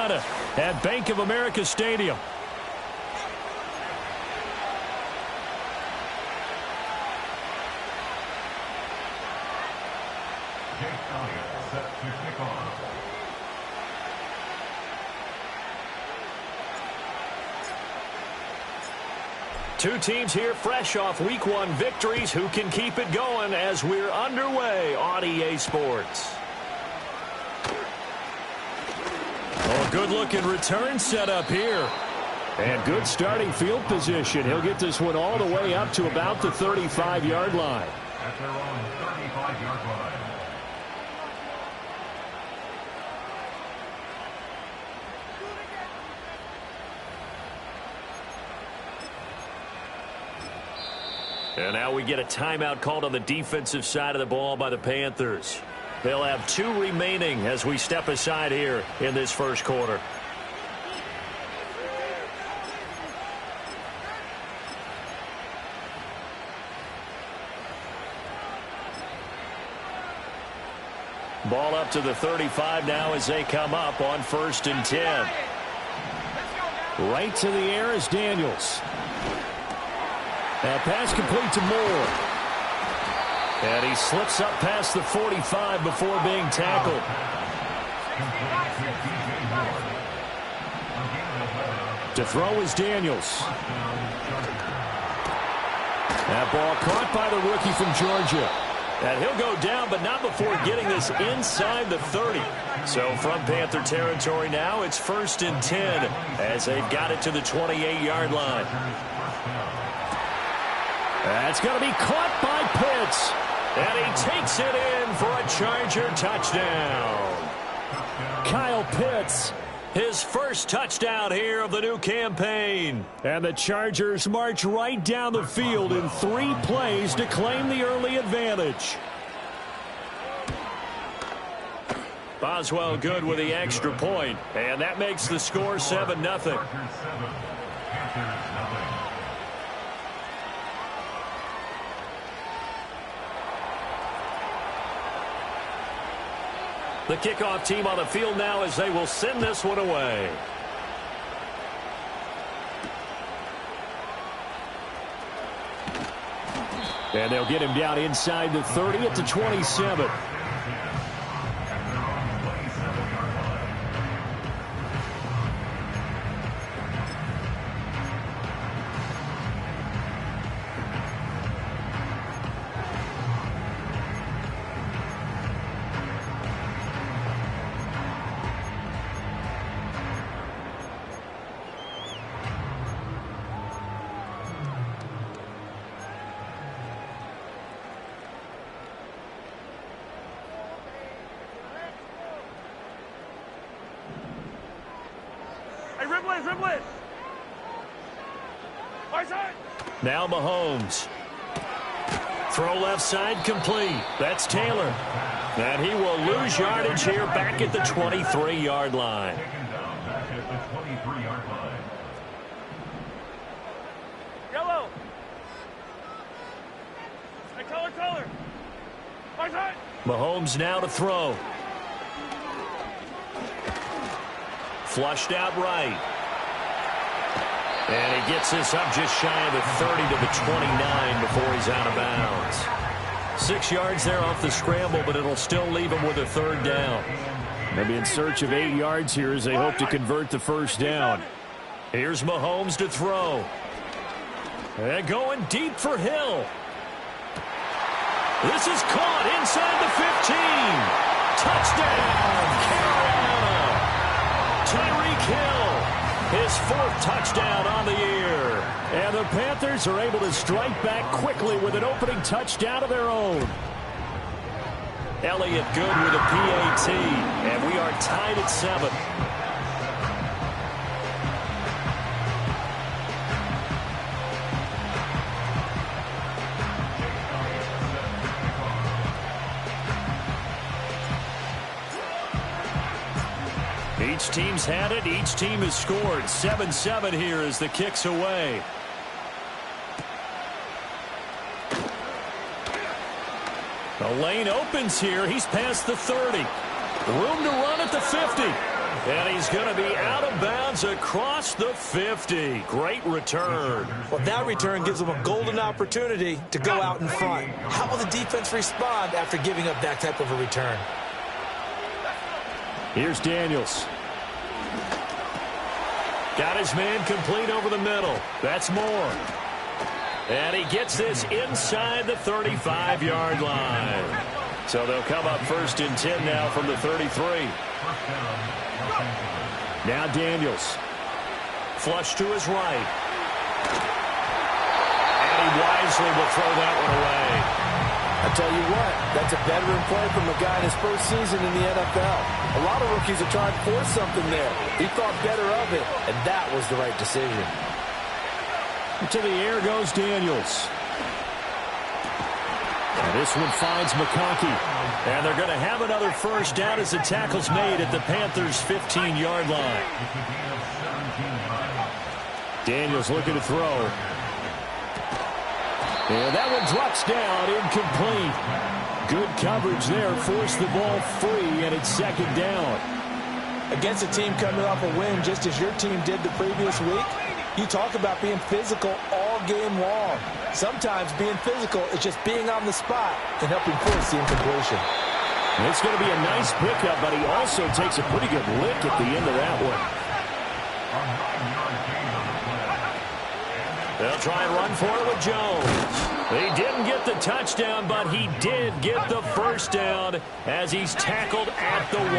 Carolina at Bank of America Stadium. Two teams here fresh off Week 1 victories. Who can keep it going as we're underway on EA Sports? Oh, good-looking return set up here. And good starting field position. He'll get this one all the way up to about the 35-yard line. At their own 35-yard line. And now we get a timeout called on the defensive side of the ball by the Panthers. They'll have 2 remaining as we step aside here in this first quarter. Ball up to the 35 now as they come up on 1st and 10. Right to the air is Daniels. That pass complete to Moore. And he slips up past the 45 before being tackled. To throw is Daniels. That ball caught by the rookie from Georgia. And he'll go down, but not before getting this inside the 30. So from Panther territory now, it's 1st and 10 as they've got it to the 28-yard line. That's going to be caught by Pitts. And he takes it in for a Charger touchdown. Kyle Pitts, his first touchdown here of the new campaign. And the Chargers march right down the field in 3 plays to claim the early advantage. Boswell good with the extra point, and that makes the score 7-0. The kickoff team on the field now as they will send this one away. And they'll get him down inside the 30 at the 27. Now Mahomes. Throw left side complete. That's Taylor. And he will lose yardage here back at the 23-yard line. Yellow. Hey, color. Mahomes now to throw. Flushed out right. And he gets this up just shy of the 30 to the 29 before he's out of bounds. 6 yards there off the scramble, but it'll still leave him with a 3rd down. Maybe in search of 8 yards here as they hope to convert the 1st down. Here's Mahomes to throw. And going deep for Hill. This is caught inside the 15. Touchdown, Carolina. Tyreek Hill. His 4th touchdown on the year. And the Panthers are able to strike back quickly with an opening touchdown of their own. Elliott good with a PAT. And we are tied at 7. Each team's had it. Each team has scored. 7-7 here as the kick's away. The lane opens here. He's past the 30. Room to run at the 50. And he's going to be out of bounds across the 50. Great return. Well, that return gives them a golden opportunity to go out in front. How will the defense respond after giving up that type of a return? Here's Daniels. Got his man complete over the middle. That's Moore. And he gets this inside the 35-yard line. So they'll come up 1st and 10 now from the 33. Now Daniels. Flush to his right. And he wisely will throw that one away. I tell you what, that's a veteran play from a guy in his first season in the NFL. A lot of rookies are trying to force something there. He thought better of it, and that was the right decision. To the air goes Daniels. And this one finds McConkey. And they're going to have another first down as the tackle's made at the Panthers' 15-yard line. Daniels looking to throw. And that one drops down, incomplete. Good coverage there, forced the ball free, and it's 2nd down. Against a team coming off a win, just as your team did the previous week, you talk about being physical all game long. Sometimes being physical is just being on the spot and helping force the incompletion. It's going to be a nice pickup, but he also takes a pretty good lick at the end of that one. They'll try and run for it with Jones. He didn't get the touchdown, but he did get the first down as he's tackled at the 1.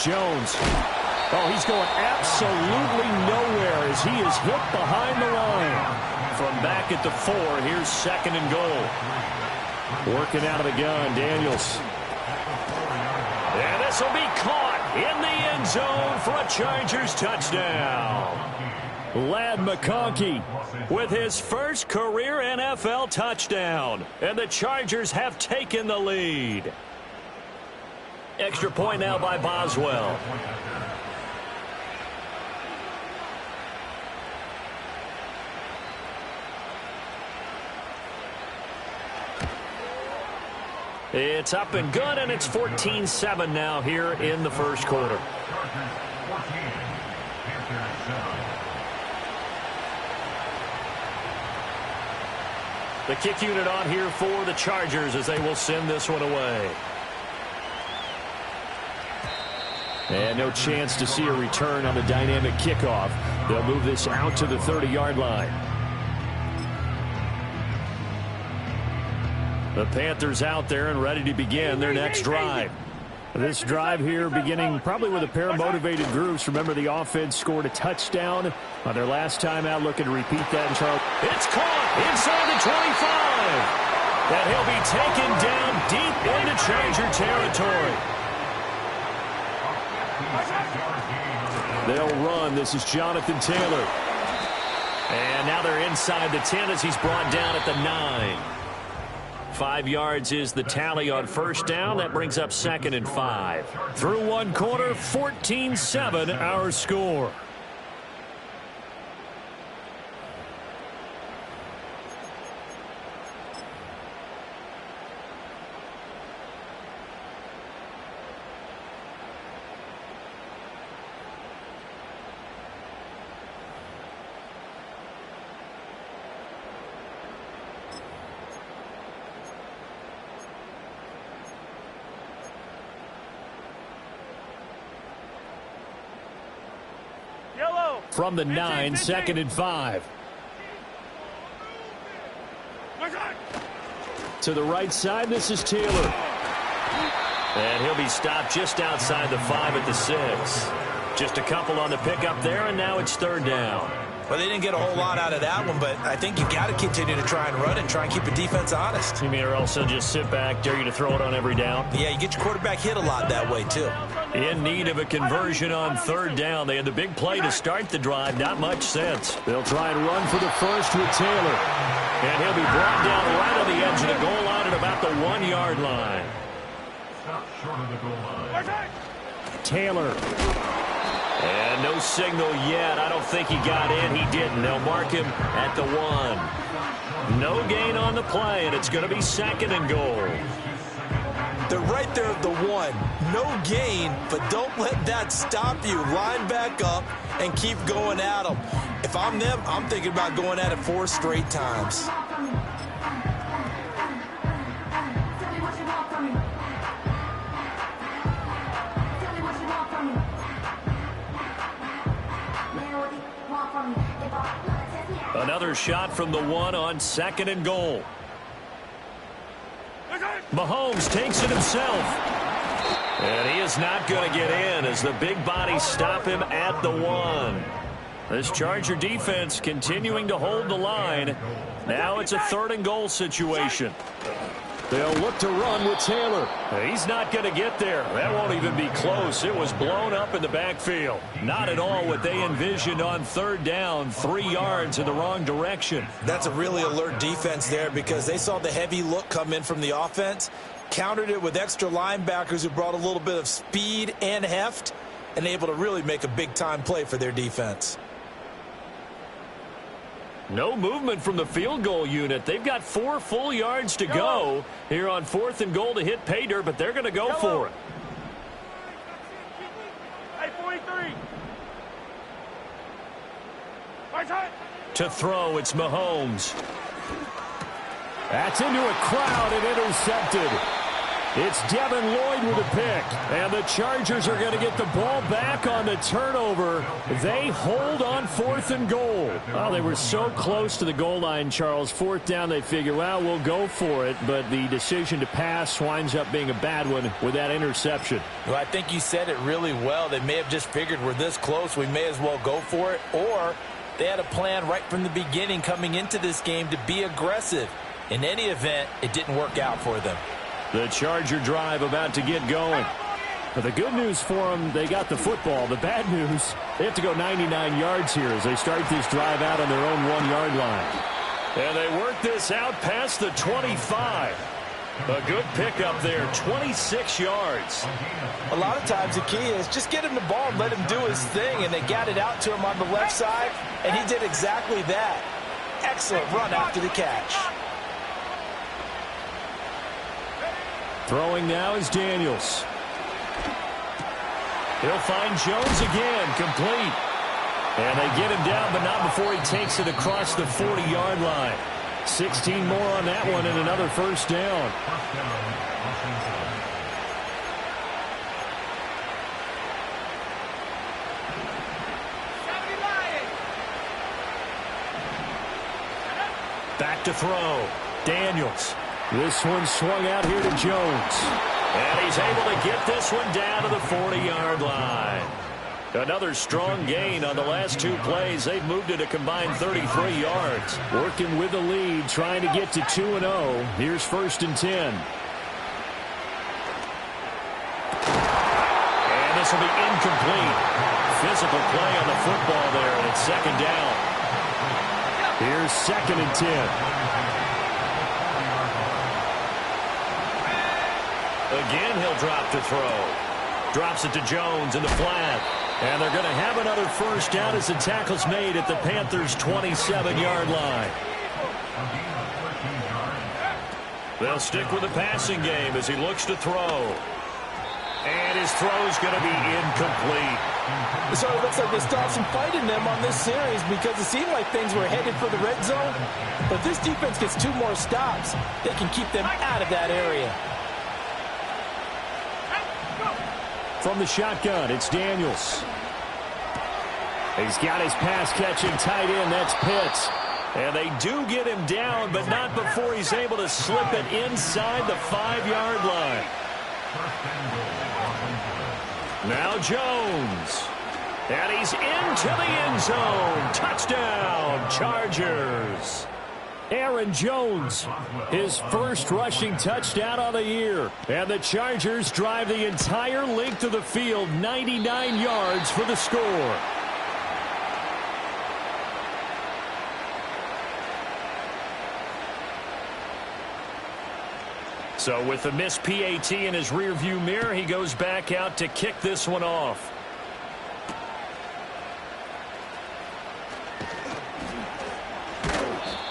Jones. Oh, he's going absolutely nowhere as he is hit behind the line. From back at the 4, here's 2nd and goal. Working out of the gun, Daniels. And this will be caught in the end zone for a Chargers touchdown. Lad McConkey with his first career NFL touchdown. And the Chargers have taken the lead. Extra point now by Boswell. It's up and good, and it's 14-7 now here in the first quarter. The kick unit on here for the Chargers as they will send this one away. And no chance to see a return on the dynamic kickoff. They'll move this out to the 30-yard line. The Panthers out there and ready to begin their next drive. This drive here beginning probably with a pair of motivated groups. Remember, the offense scored a touchdown on their last time out, looking to repeat that in Charlotte. It's caught inside the 25. And he'll be taken down deep into Charger territory. They'll run. This is Jonathan Taylor. And now they're inside the 10 as he's brought down at the 9. 5 yards is the tally on first down. That brings up 2nd and 5. Through one quarter, 14-7 our score. From the 9, 2nd and 5. To the right side, this is Taylor. And he'll be stopped just outside the 5 at the 6. Just a couple on the pickup there, and now it's 3rd down. Well, they didn't get a whole lot out of that one, but I think you've got to continue to try and run and try and keep the defense honest. You mean, or else they'll just sit back, dare you to throw it on every down? Yeah, you get your quarterback hit a lot that way, too. In need of a conversion on 3rd down. They had the big play to start the drive. Not much sense. They'll try and run for the first with Taylor. And he'll be brought down right on the edge of the goal line at about the 1-yard line. Stop short of the goal line. Taylor. And no signal yet. I don't think he got in. He didn't. They'll mark him at the 1. No gain on the play, and it's going to be 2nd and goal. They're right there at the 1. No gain, but don't let that stop you. Line back up and keep going at them. If I'm them, I'm thinking about going at it 4 straight times. Another shot from the 1 on 2nd and goal. Mahomes takes it himself. And he is not going to get in as the big bodies stop him at the 1. This Charger defense continuing to hold the line. Now it's a 3rd and goal situation. They'll look to run with Taylor. He's not going to get there. That won't even be close. It was blown up in the backfield. Not at all what they envisioned on 3rd down. 3 yards in the wrong direction. That's a really alert defense there because they saw the heavy look come in from the offense, countered it with extra linebackers who brought a little bit of speed and heft, and able to really make a big-time play for their defense. No movement from the field goal unit. They've got 4 full yards to go here on 4th and goal to hit pay dirt, but they're going to go for it. Hey, 43. To throw, it's Mahomes. That's into a crowd and intercepted. It's Devin Lloyd with a pick. And the Chargers are going to get the ball back on the turnover. They hold on 4th and goal. Well, they were so close to the goal line, Charles. 4th down, they figure, well, we'll go for it. But the decision to pass winds up being a bad one with that interception. Well, I think you said it really well. They may have just figured we're this close, we may as well go for it. Or they had a plan right from the beginning coming into this game to be aggressive. In any event, it didn't work out for them. The Charger drive about to get going. But the good news for them, they got the football. The bad news, they have to go 99 yards here as they start this drive out on their own 1-yard line. And they work this out past the 25. A good pickup there, 26 yards. A lot of times the key is just get him the ball and let him do his thing, and they got it out to him on the left side, and he did exactly that. Excellent run after the catch. Throwing now is Daniels. He'll find Jones again, complete. And they get him down, but not before he takes it across the 40-yard line. 16 more on that one and another 1st down. Back to throw. Daniels. This one swung out here to Jones. And he's able to get this one down to the 40-yard line. Another strong gain on the last 2 plays. They've moved it a combined 33 yards. Working with the lead, trying to get to 2-0. Here's 1st and 10. And this will be incomplete. Physical play on the football there, and it's 2nd down. Here's 2nd and 10. Again, he'll drop to throw. Drops it to Jones in the flat. And they're going to have another 1st down as the tackle's made at the Panthers' 27-yard line. They'll stick with the passing game as he looks to throw. And his throw's going to be incomplete. So it looks like they start some fight in them on this series because it seemed like things were headed for the red zone. But if this defense gets 2 more stops, they can keep them out of that area. From the shotgun, it's Daniels. He's got his pass-catching tight end. That's Pitts. And they do get him down, but not before he's able to slip it inside the 5-yard line. Now Jones. And he's into the end zone. Touchdown, Chargers. Aaron Jones, his 1st rushing touchdown on the year. And the Chargers drive the entire length of the field, 99 yards for the score. So with the missed PAT in his rearview mirror, he goes back out to kick this one off.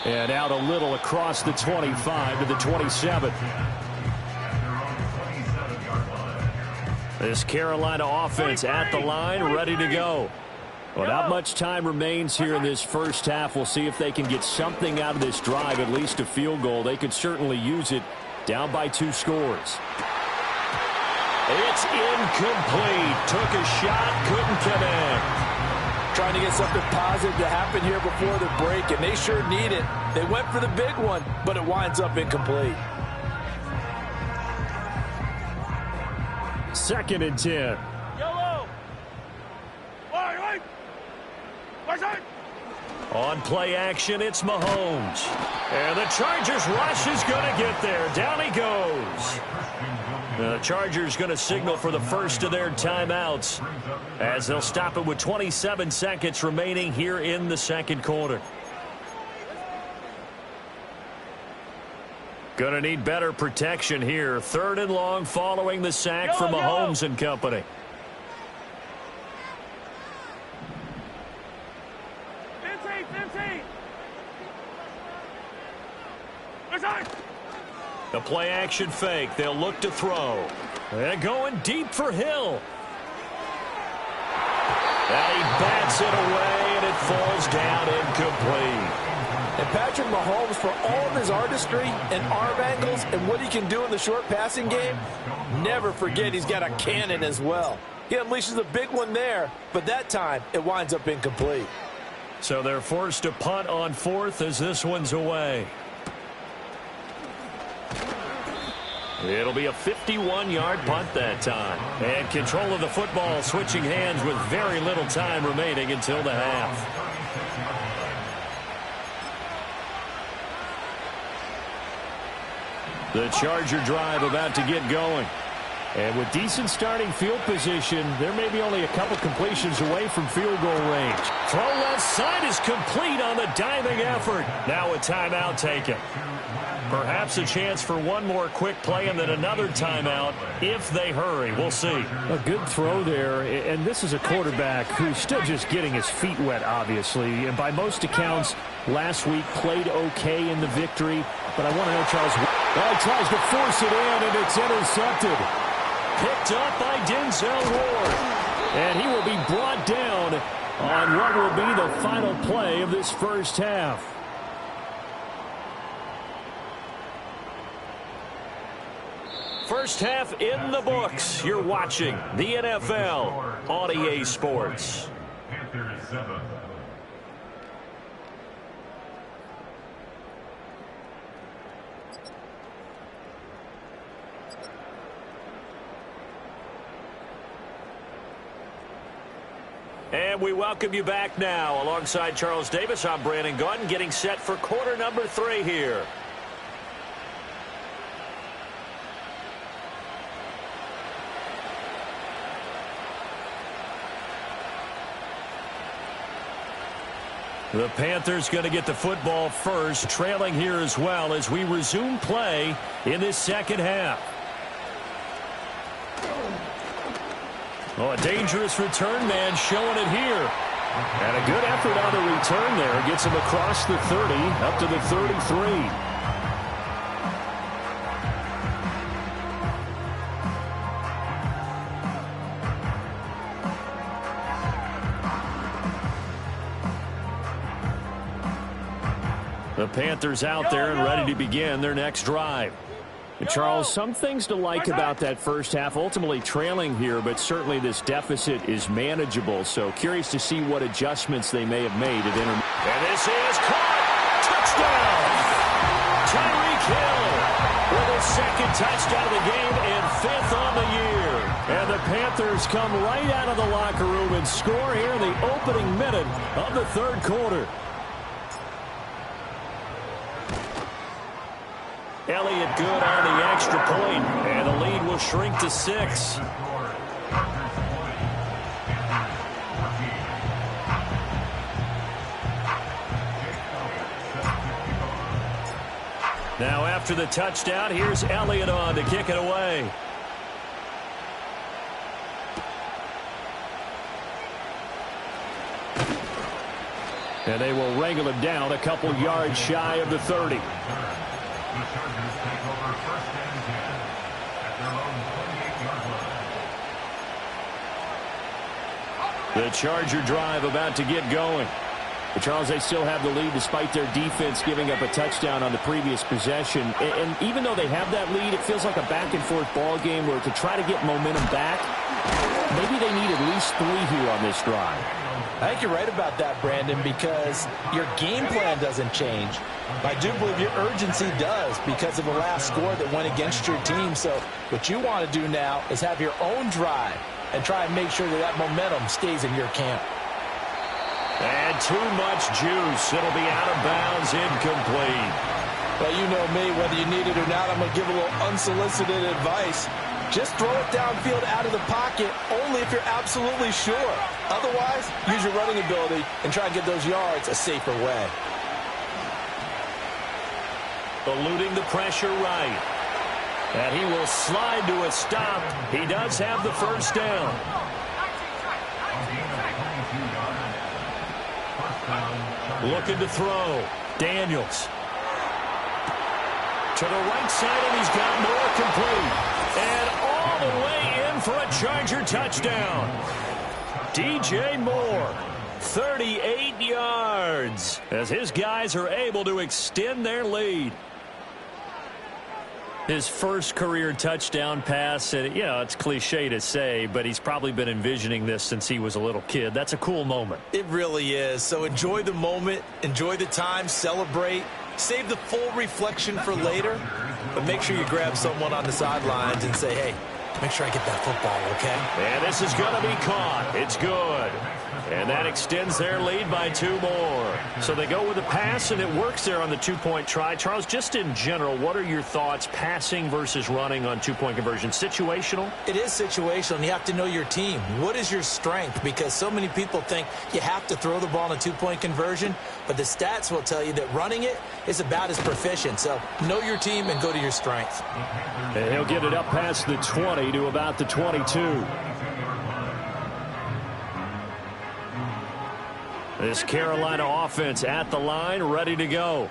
And out a little across the 25 to the 27. This Carolina offense at the line, ready to go. Well, not much time remains here in this first half. We'll see if they can get something out of this drive, at least a field goal. They could certainly use it, down by 2 scores. It's incomplete. Took a shot, couldn't connect. Trying to get something positive to happen here before the break, and they sure need it. They went for the big one, but it winds up incomplete. 2nd and 10. Yellow. Wait. On play action, it's Mahomes. And the Chargers rush is going to get there. Down he goes. The Chargers going to signal for the first of their timeouts as they'll stop it with 27 seconds remaining here in the second quarter. Going to need better protection here. 3rd and long following the sack from Mahomes and company. The play action fake. They'll look to throw. They're going deep for Hill. And he bats it away, and it falls down incomplete. And Patrick Mahomes, for all of his artistry and arm angles and what he can do in the short passing game, never forget he's got a cannon as well. He unleashes a big one there, but that time it winds up incomplete. So they're forced to punt on 4th as this one's away. It'll be a 51-yard punt that time. And control of the football switching hands with very little time remaining until the half. The Charger drive about to get going. And with decent starting field position, there may be only a couple completions away from field goal range. Throw left side is complete on the diving effort. Now a timeout taken. Perhaps a chance for one more quick play and then another timeout if they hurry. We'll see. A good throw there, and this is a quarterback who's still just getting his feet wet, obviously. And by most accounts, last week played okay in the victory. But I want to know, Charles, well, he tries to force it in, and it's intercepted. Picked up by Denzel Ward. And he will be brought down on what will be the final play of this first half. First half in the books. You're watching the NFL on EA Sports. Panthers 7. And we welcome you back now. Alongside Charles Davis, I'm Brandon Gunn, getting set for quarter number 3 here. The Panthers going to get the football first, trailing here as well as we resume play in this second half. Oh, a dangerous return man showing it here. And a good effort on the return there. Gets him across the 30, up to the 33. The Panthers out there and ready to begin their next drive. And Charles, some things to like about that first half. Ultimately trailing here, but certainly this deficit is manageable. So curious to see what adjustments they may have made at intermediate. And this is caught. Touchdown. Tyreek Hill with his second touchdown of the game and 5th on the year. And the Panthers come right out of the locker room and score here in the opening minute of the third quarter. Elliott good on the extra point, and the lead will shrink to 6. Now after the touchdown, here's Elliott on to kick it away. And they will wrangle him down a couple yards shy of the 30. The Chargers take over 1st and 10 at their own 28-yard line. The Charger drive about to get going. But Charles, they still have the lead despite their defense giving up a touchdown on the previous possession. And even though they have that lead, it feels like a back-and-forth ball game where to try to get momentum back, maybe they need at least 3 here on this drive. I think you're right about that, Brandon, because your game plan doesn't change. I do believe your urgency does because of the last score that went against your team. So what you want to do now is have your own drive and try and make sure that that momentum stays in your camp. And too much juice. It'll be out of bounds, incomplete. Well, you know me, whether you need it or not, I'm going to give a little unsolicited advice. Just throw it downfield out of the pocket only if you're absolutely sure. Otherwise, use your running ability and try and get those yards a safer way. Eluding the pressure right. And he will slide to a stop. He does have the first down. Looking to throw. Daniels. To the right side, and he's got more complete. And all the way in for a Charger touchdown. DJ Moore, 38 yards, as his guys are able to extend their lead. His first career touchdown pass, and you know, it's cliche to say, but he's probably been envisioning this since he was a little kid. That's a cool moment. It really is. So enjoy the moment, enjoy the time, celebrate, save the full reflection for later, but make sure you grab someone on the sidelines and say, hey, make sure I get that football, okay? And this is going to be caught. It's good. And that extends their lead by 2 more. So they go with a pass, and it works there on the 2-point try. Charles, just in general, what are your thoughts passing versus running on 2-point conversion? Situational? It is situational, and you have to know your team. What is your strength? Because so many people think you have to throw the ball in a 2-point conversion, but the stats will tell you that running it is about as proficient. So know your team and go to your strength. And he'll get it up past the 20 to about the 22. This Carolina offense at the line, ready to go.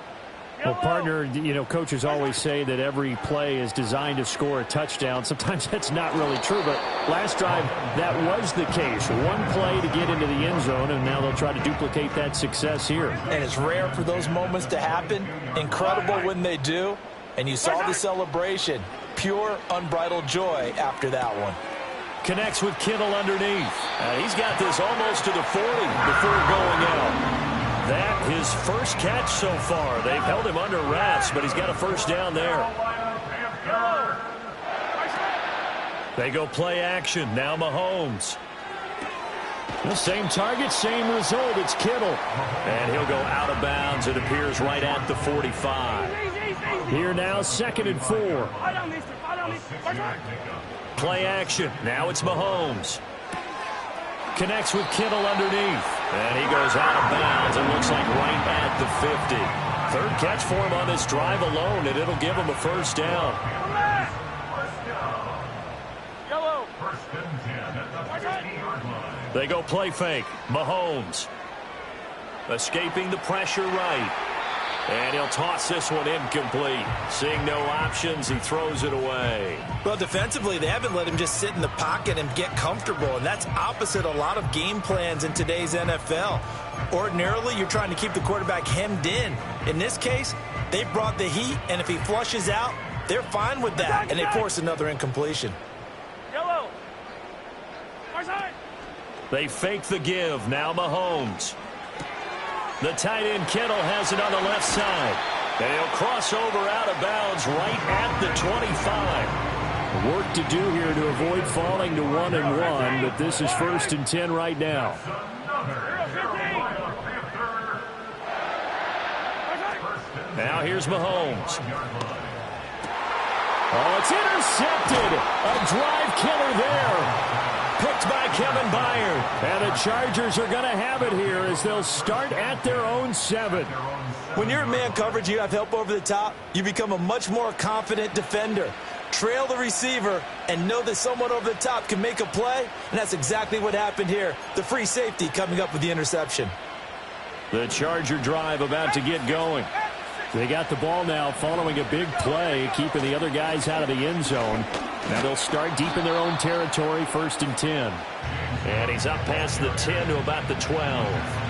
Well, partner, you know, coaches always say that every play is designed to score a touchdown. Sometimes that's not really true, but last drive, that was the case. One play to get into the end zone, and now they'll try to duplicate that success here. And it's rare for those moments to happen. Incredible when they do. And you saw the celebration. Pure, unbridled joy after that one. Connects with Kittle underneath. He's got this almost to the 40 before going out. That his first catch so far. They've held him under wraps, but he's got a first down there. They go play action. Now Mahomes. The same target, same result. It's Kittle. And he'll go out of bounds. It appears right at the 45. Here now, 2nd and 4. Play action. Now it's Mahomes. Connects with Kittle underneath. And he goes out of bounds. It looks like right at the 50. Third catch for him on this drive alone, and it'll give him a first down. They go play fake. Mahomes. Escaping the pressure right. And he'll toss this one incomplete. Seeing no options, he throws it away. Well, defensively, they haven't let him just sit in the pocket and get comfortable, and that's opposite a lot of game plans in today's NFL. Ordinarily, you're trying to keep the quarterback hemmed in. In this case, they brought the heat, and if he flushes out, they're fine with that, and they force another incompletion. Yellow. They fake the give. Now Mahomes. The tight end Kittle has it on the left side. And he'll cross over out of bounds right at the 25. Work to do here to avoid falling to 1-1, but this is 1st and 10 right now. Now here's Mahomes. Oh, it's intercepted. A drive killer there. Picked by Kevin Byard. And the Chargers are going to have it here as they'll start at their own 7. When you're in man coverage, you have help over the top, you become a much more confident defender. Trail the receiver and know that someone over the top can make a play, and that's exactly what happened here. The free safety coming up with the interception. The Charger drive about to get going. They got the ball now following a big play, keeping the other guys out of the end zone. Now they'll start deep in their own territory, 1st and 10. And he's up past the 10 to about the 12.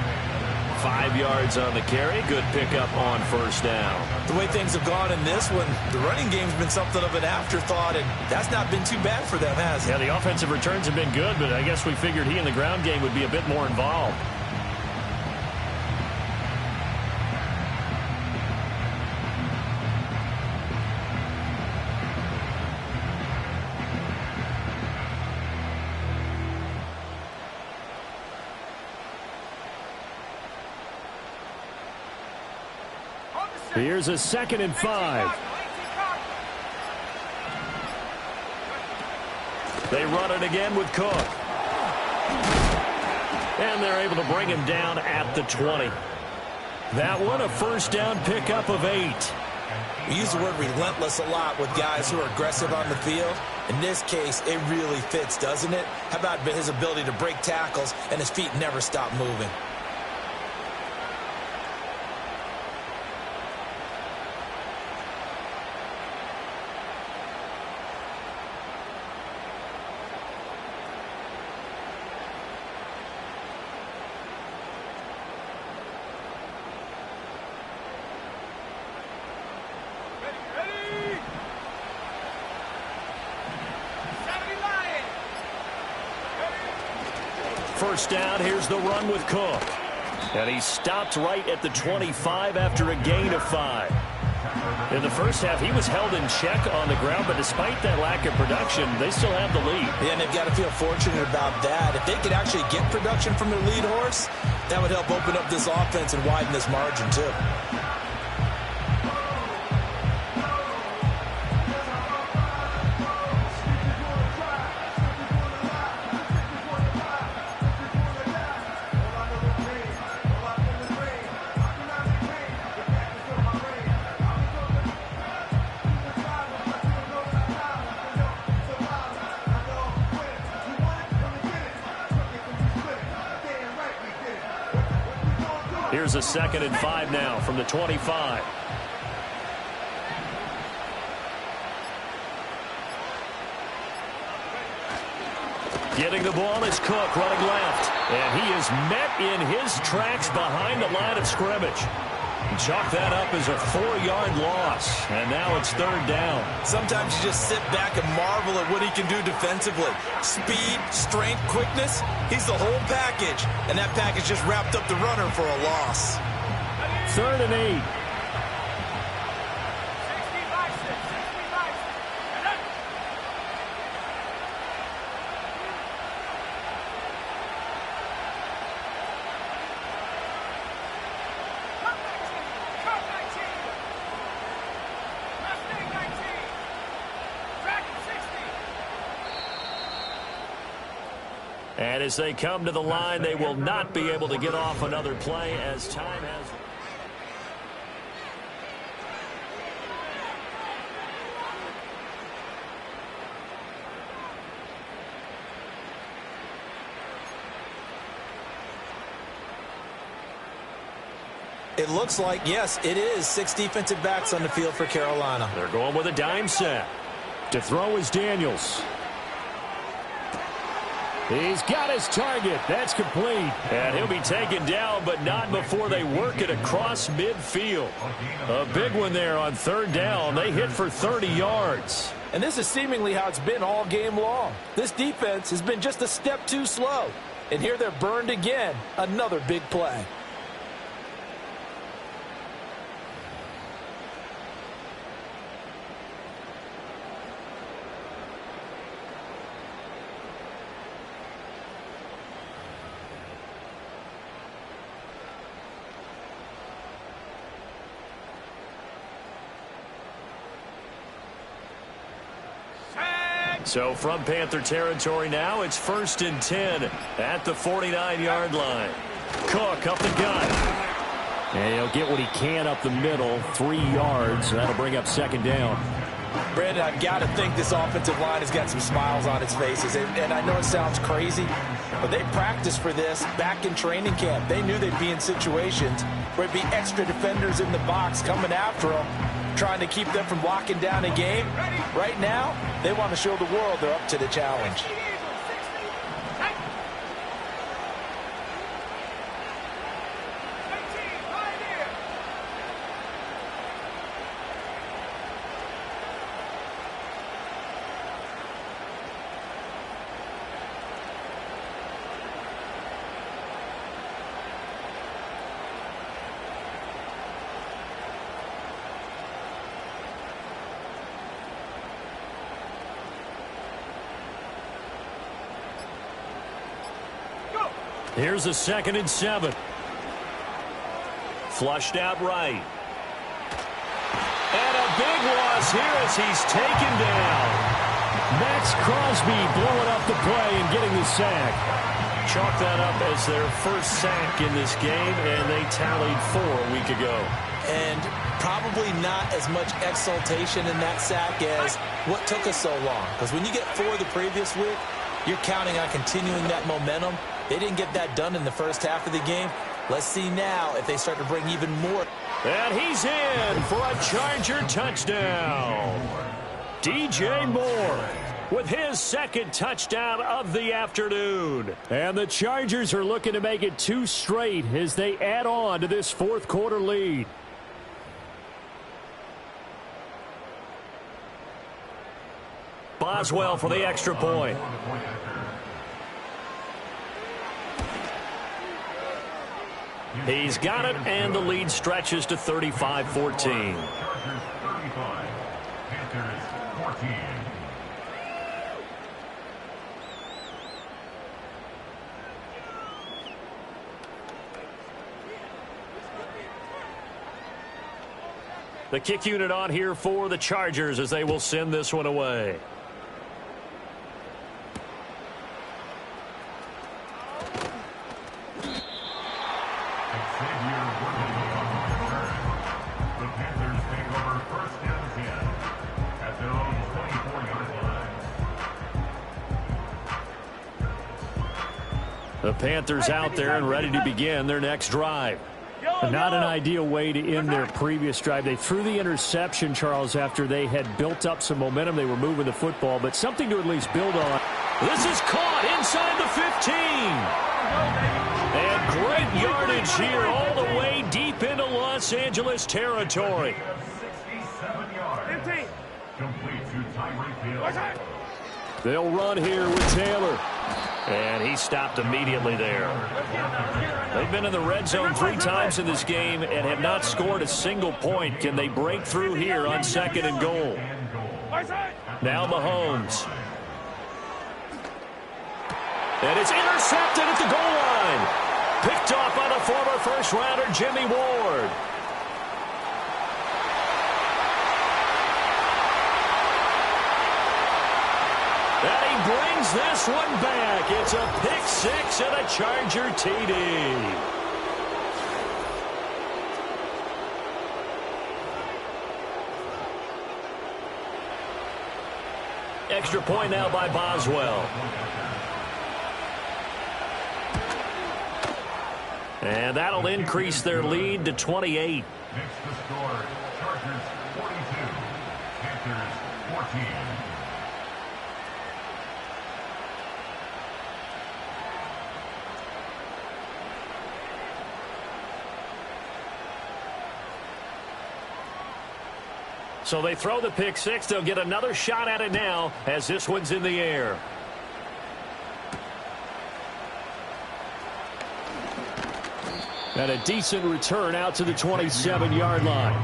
5 yards on the carry. Good pickup on first down. The way things have gone in this one, the running game's been something of an afterthought, and that's not been too bad for them, has it? Yeah, the offensive returns have been good, but I guess we figured he in the ground game would be a bit more involved. Here's a 2nd and 5. They run it again with Cook. And they're able to bring him down at the 20. That one, a first down pickup of 8. We use the word relentless a lot with guys who are aggressive on the field. In this case, it really fits, doesn't it? How about his ability to break tackles and his feet never stop moving? First down, here's the run with Cook. And he stopped right at the 25 after a gain of 5. In the first half, he was held in check on the ground, but despite that lack of production, they still have the lead. Yeah, and they've got to feel fortunate about that. If they could actually get production from their lead horse, that would help open up this offense and widen this margin, too. Here's a 2nd and 5 now from the 25. Getting the ball is Cook running left. And he is met in his tracks behind the line of scrimmage. Chalk that up as a 4-yard loss. And now it's 3rd down. Sometimes you just sit back and marvel at what he can do defensively. Speed, strength, quickness. He's the whole package. And that package just wrapped up the runner for a loss. 3rd and 8. And as they come to the line, they will not be able to get off another play as time has... It looks like, yes, it is 6 defensive backs on the field for Carolina. They're going with a dime set. To throw is Daniels. He's got his target. That's complete. And he'll be taken down, but not before they work it across midfield. A big one there on 3rd down. They hit for 30 yards. And this is seemingly how it's been all game long. This defense has been just a step too slow. And here they're burned again. Another big play. So from Panther territory now, it's 1st and 10 at the 49-yard line. Cook up the gut. And he'll get what he can up the middle, 3 yards. That'll bring up 2nd down. Brandon, I've got to think this offensive line has got some smiles on its faces. And I know it sounds crazy, but they practiced for this back in training camp. They knew they'd be in situations where it'd be extra defenders in the box coming after them, trying to keep them from locking down a game. Right now, they want to show the world they're up to the challenge. Here's a 2nd and 7. Flushed out right. And a big loss here as he's taken down. Max Crosby blowing up the play and getting the sack. Chalk that up as their first sack in this game, and they tallied 4 a week ago. And probably not as much exultation in that sack as what took us so long. Because when you get 4 the previous week, you're counting on continuing that momentum. They didn't get that done in the first half of the game. Let's see now if they start to bring even more. And he's in for a Charger touchdown. DJ Moore with his 2nd touchdown of the afternoon. And the Chargers are looking to make it 2 straight as they add on to this 4th quarter lead. Boswell for the extra point. He's got it, and the lead stretches to 35-14. The kick unit on here for the Chargers as they will send this one away. The Panthers out there and ready to begin their next drive. Not an ideal way to end their previous drive. They threw the interception, Charles, after they had built up some momentum. They were moving the football, but something to at least build on. This is caught inside the 15. And great yardage here all the way deep into Los Angeles territory. 15. They'll run here with Taylor. And he stopped immediately there. They've been in the red zone 3 times in this game and have not scored a single point. Can they break through here on 2nd and goal? Now Mahomes. And it's intercepted at the goal line. Picked off by the former first-rounder Jimmy Ward. And he brings this one back. It's a pick 6 and a Charger TD. Extra point now by Boswell. And that'll increase their lead to 28. Next to score, Chargers 42, Panthers 14. So they throw the pick 6. They'll get another shot at it now as this one's in the air. And a decent return out to the 27-yard line.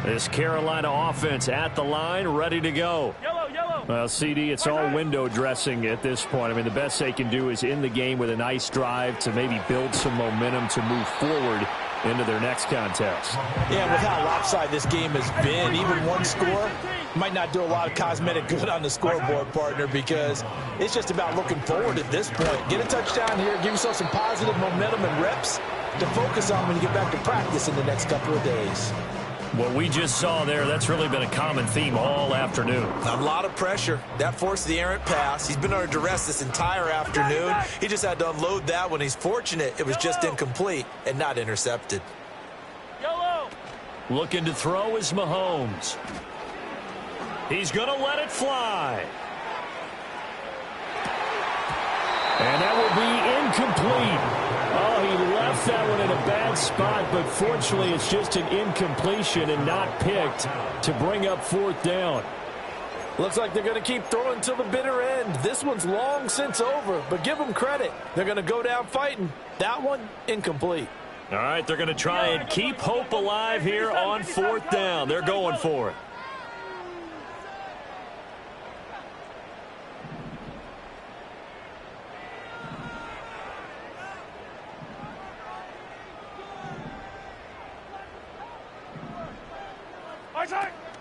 This Carolina offense at the line, ready to go. Yellow, yellow. Well, CD, it's all window dressing at this point. I mean, the best they can do is in the game with a nice drive to maybe build some momentum to move forward into their next contest. Yeah, with how lopsided this game has been, even one score might not do a lot of cosmetic good on the scoreboard, partner, because it's just about looking forward at this point. Get a touchdown here, give yourself some positive momentum and reps to focus on when you get back to practice in the next couple of days. What we just saw there, that's really been a common theme all afternoon. A lot of pressure. That forced the errant pass. He's been under duress this entire afternoon. He just had to unload that one. He's fortunate it was just incomplete and not intercepted. Yellow. Looking to throw is Mahomes. He's going to let it fly. And that will be incomplete. Oh, he left that one in a bad spot, but fortunately it's just an incompletion and not picked to bring up 4th down. Looks like they're going to keep throwing till the bitter end. This one's long since over, but give them credit. They're going to go down fighting. That one, incomplete. All right, they're going to try and keep hope alive here on 4th down. They're going for it.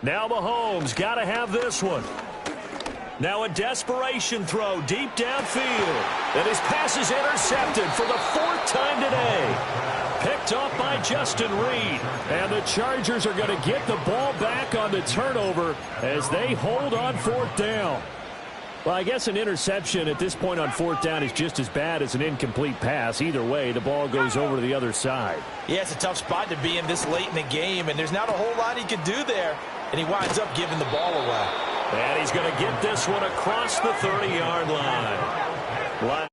Now Mahomes got to have this one. Now a desperation throw deep downfield. And his pass is intercepted for the 4th time today. Picked off by Justin Reed. And the Chargers are going to get the ball back on the turnover as they hold on 4th down. Well, I guess an interception at this point on 4th down is just as bad as an incomplete pass. Either way, the ball goes over to the other side. Yeah, it's a tough spot to be in this late in the game, and there's not a whole lot he can do there. And he winds up giving the ball away. And he's going to get this one across the 30-yard line.